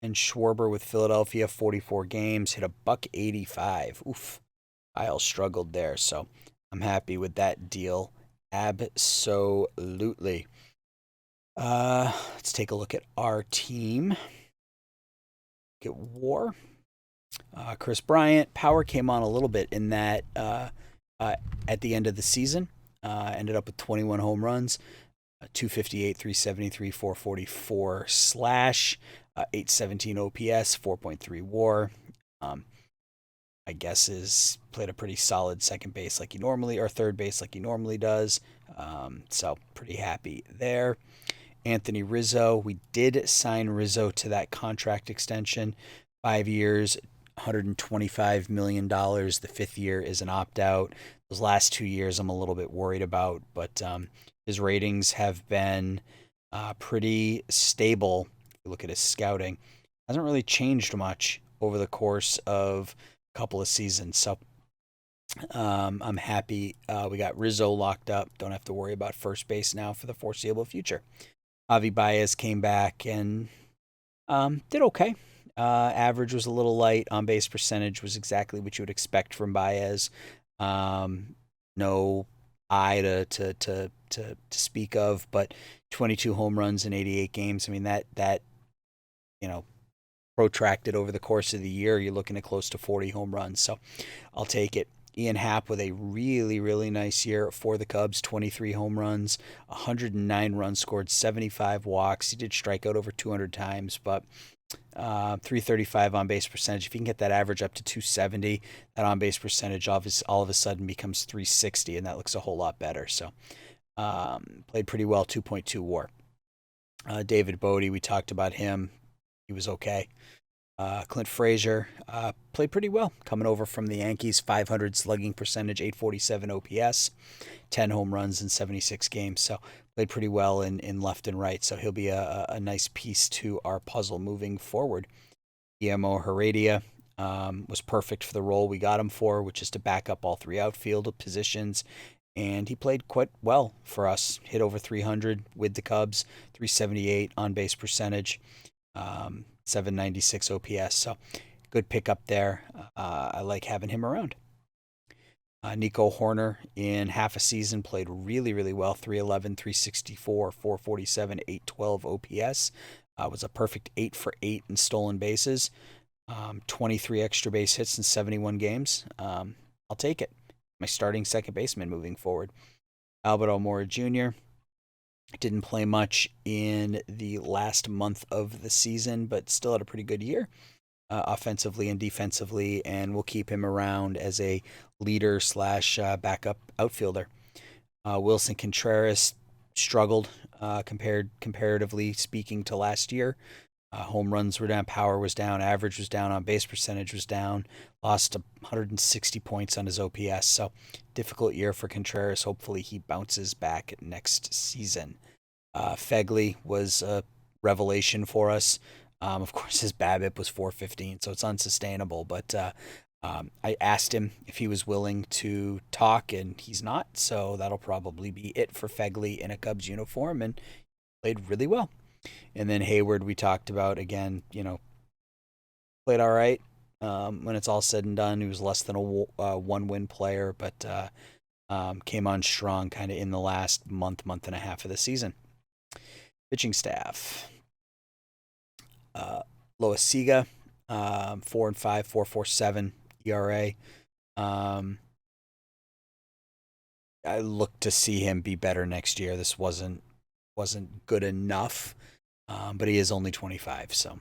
And Schwarber with Philadelphia, 44 games, hit a .185. Oof. Kyle struggled there, so I'm happy with that deal. Absolutely. Let's take a look at our team. Get WAR. Chris Bryant. Power came on a little bit in that at the end of the season. Ended up with 21 home runs. 258, 373, 444 slash. 817 OPS, 4.3 WAR. I guess is played a pretty solid second base like he normally, or third base like he normally does. So pretty happy there. Anthony Rizzo, we did sign Rizzo to that contract extension, 5 years, $125 million. The 5th year is an opt-out. Those last 2 years I'm a little bit worried about, but his ratings have been pretty stable. Look at his scouting. Hasn't really changed much over the course of a couple of seasons. So I'm happy we got Rizzo locked up. Don't have to worry about first base now for the foreseeable future. Javi Baez came back and did okay. Average was a little light. On-base percentage was exactly what you would expect from Baez. No eye to speak of, but 22 home runs in 88 games. I mean, that protracted over the course of the year. You're looking at close to 40 home runs, so I'll take it. Ian Happ with a really, really nice year for the Cubs, 23 home runs, 109 runs scored, 75 walks. He did strike out over 200 times, but 335 on-base percentage. If you can get that average up to 270, that on-base percentage all of a sudden becomes 360, and that looks a whole lot better. So played pretty well, 2.2 WAR. David Bode, we talked about him. He was okay. Clint Frazier played pretty well, coming over from the Yankees, 500 slugging percentage, 847 OPS, 10 home runs in 76 games. So played pretty well in left and right. So he'll be a nice piece to our puzzle moving forward. Guillermo Heredia was perfect for the role we got him for, which is to back up all 3 outfield positions and he played quite well for us. Hit over 300 with the Cubs, 378 on base percentage, 796 OPS. So good pickup there. I like having him around. Nico Horner in half a season played really, really well. 311, 364, 447, 812 OPS. Was a perfect 8 for 8 in stolen bases. 23 extra base hits in 71 games. I'll take it. My starting second baseman moving forward. Albert Almora Jr. didn't play much in the last month of the season, but still had a pretty good year. Offensively and defensively, and we'll keep him around as a leader slash backup outfielder. Wilson Contreras struggled comparatively speaking to last year. Home runs were down, power was down, average was down, on base percentage was down, lost 160 points on his OPS. So difficult year for Contreras. Hopefully he bounces back next season. Phegley was a revelation for us. Of course, his BABIP was 415, so it's unsustainable. But I asked him if he was willing to talk, and he's not. So that'll probably be it for Phegley in a Cubs uniform, and played really well. And then Hayward, we talked about again. Played all right. When it's all said and done, he was less than a one-win player, but came on strong kind of in the last month and a half of the season. Pitching staff. Lowe Saiga, 4-5, 4.47 ERA. I look to see him be better next year. This wasn't good enough, but he is only 25, so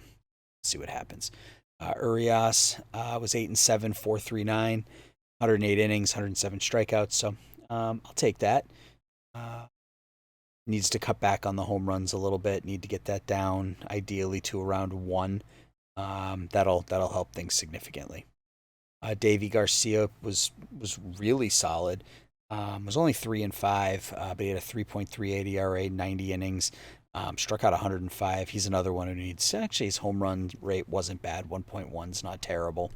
see what happens. Urias was 8-7, 4.39, 108 innings, 107 strikeouts. So I'll take that. Needs to cut back on the home runs a little bit. Need to get that down, ideally to around 1. That'll help things significantly. Davy Garcia was really solid. Was only 3-5, but he had a 3.38 ERA, 90 innings. Struck out 105. He's another one who needs. Actually, his home run rate wasn't bad. 1.1 is not terrible.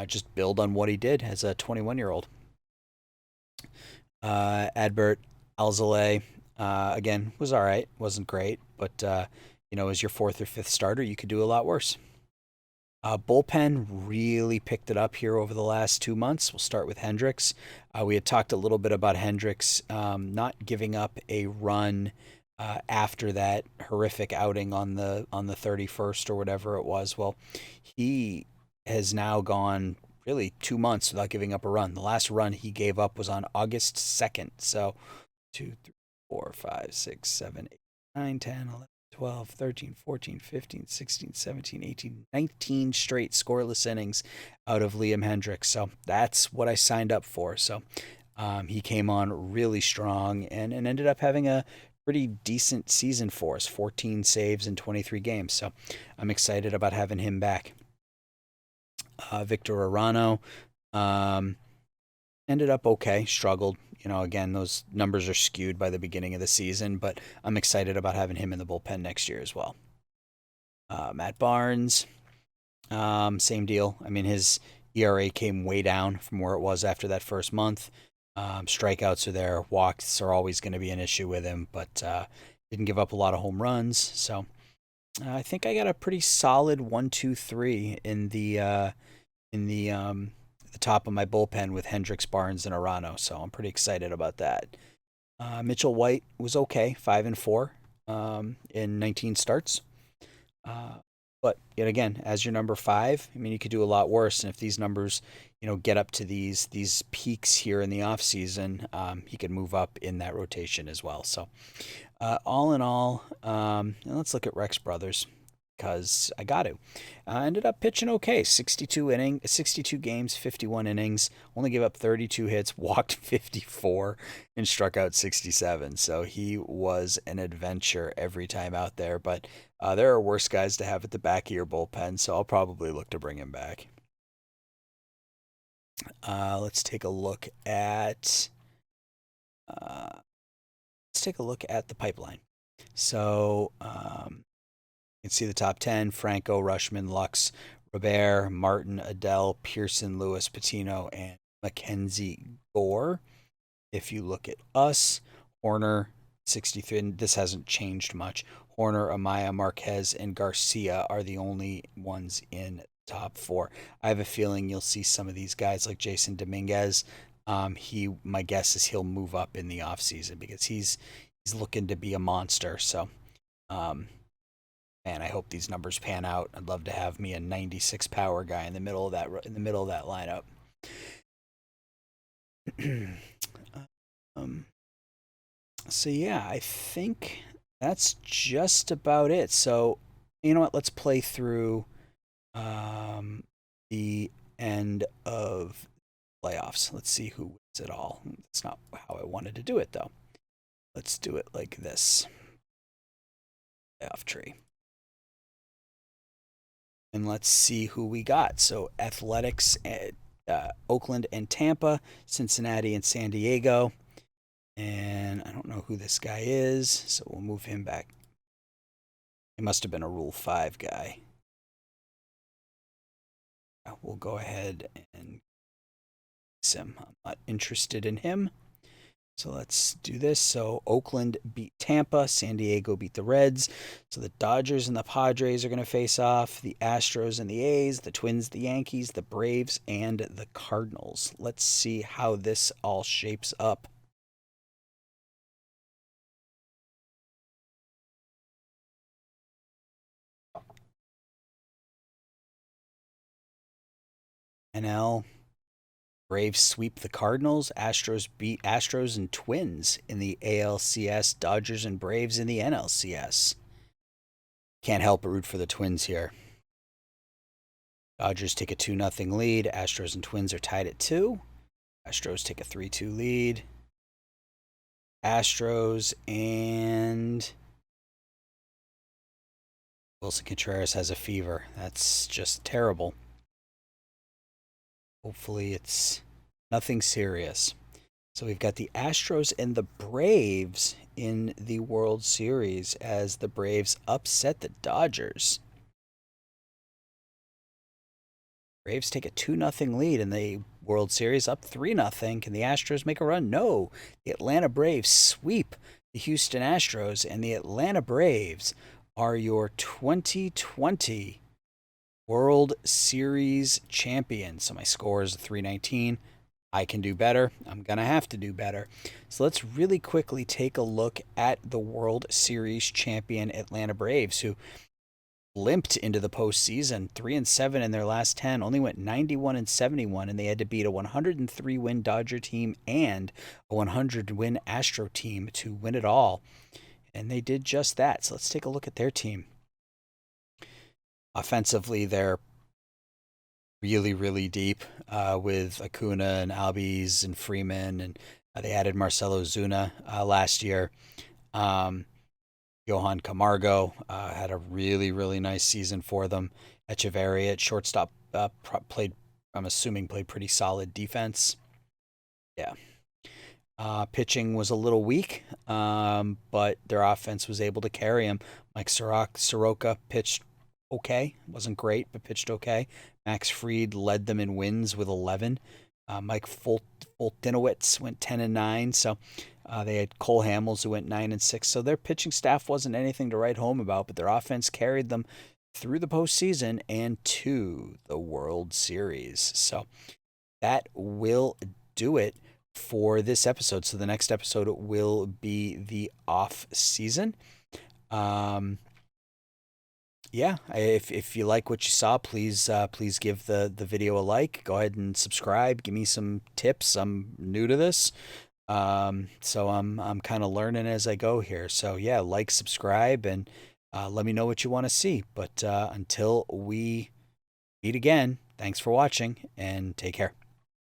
Just build on what he did as a 21-year-old. Adbert Alzolay, again, was all right. Wasn't great, but as your 4th or 5th starter, you could do a lot worse. Bullpen really picked it up here over the last 2 months. We'll start with Hendricks. We had talked a little bit about Hendricks not giving up a run after that horrific outing on the 31st or whatever it was. Well, he has now gone really 2 months without giving up a run. The last run he gave up was on August 2nd. So 2, 3, 4, 5, 6, 7, 8, 9, 10, 11. 12, 13, 14, 15, 16, 17, 18, 19 straight scoreless innings out of Liam Hendricks. So that's what I signed up for. So he came on really strong and ended up having a pretty decent season for us. 14 saves in 23 games. So I'm excited about having him back. Victor Arano ended up okay, struggled. Again, those numbers are skewed by the beginning of the season, but I'm excited about having him in the bullpen next year as well. Matt Barnes, same deal. I mean, his ERA came way down from where it was after that first month. Strikeouts are there. Walks are always going to be an issue with him, but didn't give up a lot of home runs. So I think I got a pretty solid 1, 2, 3 in the top of my bullpen with Hendricks, Barnes, and Arano. So I'm pretty excited about that. Mitchell White was okay, 5-4 in 19 starts. But yet again, as your number 5, I mean, you could do a lot worse. And if these numbers, get up to these peaks here in the off season, he could move up in that rotation as well. So all in all, let's look at Rex Brothers, because I got to. Ended up pitching okay. 62 games, 51 innings. Only gave up 32 hits, walked 54, and struck out 67. So he was an adventure every time out there. But there are worse guys to have at the back of your bullpen, so I'll probably look to bring him back. Let's take a look at the pipeline. So you can see the top 10: Franco, Rushman, Lux, Robert, Martin, Adele, Pearson, Lewis, Patino, and Mackenzie Gore. if you look at us, Horner, 63, and this hasn't changed much. Horner, Amaya, Marquez, and Garcia are the only ones in top four. I have a feeling you'll see some of these guys like Jason Dominguez. My guess is he'll move up in the offseason because he's looking to be a monster. So, man, I hope these numbers pan out. I'd love to have me a 96 power guy in the middle of that lineup. So yeah, I think that's just about it. So, you know what? Let's play through the end of playoffs. Let's see who wins it all. That's not how I wanted to do it, though. Let's do it like this. Playoff tree. And let's see who we got. So Athletics, Oakland and Tampa, Cincinnati and San Diego. And I don't know who this guy is, so we'll move him back. He must have been a Rule 5 guy. We'll go ahead and use him. I'm not interested in him. So let's do this. So Oakland beat Tampa. San Diego beat the Reds. So the Dodgers and the Padres are going to face off. The Astros and the A's. The Twins, the Yankees, the Braves, and the Cardinals. Let's see how this all shapes up. NL. Braves sweep the Cardinals. Astros beat Astros and Twins in the ALCS. Dodgers and Braves in the NLCS. Can't help but root for the Twins here. Dodgers take a 2-0 lead. Astros and Twins are tied at 2. Astros take a 3-2 lead. Astros and Wilson Contreras has a fever. That's just terrible. Hopefully it's nothing serious. So we've got the Astros and the Braves in the World Series as the Braves upset the Dodgers. Braves take a 2-0 lead in the World Series, up 3-0. Can the Astros make a run? No. The Atlanta Braves sweep the Houston Astros, and the Atlanta Braves are your 2020 World Series champions. So my score is 319. I can do better. I'm going to have to do better. So let's really quickly take a look at the World Series champion Atlanta Braves, who limped into the postseason, 3-7 in their last 10, only went 91-71, and they had to beat a 103-win Dodger team and a 100-win Astro team to win it all. And they did just that. So let's take a look at their team. Offensively, they're really, really deep with Acuna and Albies and Freeman, and they added Marcell Ozuna last year. Johan Camargo had a really, really nice season for them. Echeverria at shortstop played pretty solid defense. Yeah. Pitching was a little weak, but their offense was able to carry him. Mike Soroka pitched okay. Wasn't great, but pitched okay. Max Fried led them in wins with 11. Mike Foltynewicz went 10-9. So they had Cole Hamels who went 9-6. So their pitching staff wasn't anything to write home about, but their offense carried them through the postseason and to the World Series. So that will do it for this episode. So the next episode will be the off season. Yeah, if you like what you saw, please give the video a like. Go ahead and subscribe. Give me some tips. I'm new to this, so I'm kind of learning as I go here. So yeah, like, subscribe, and let me know what you want to see. But until we meet again, thanks for watching, and take care.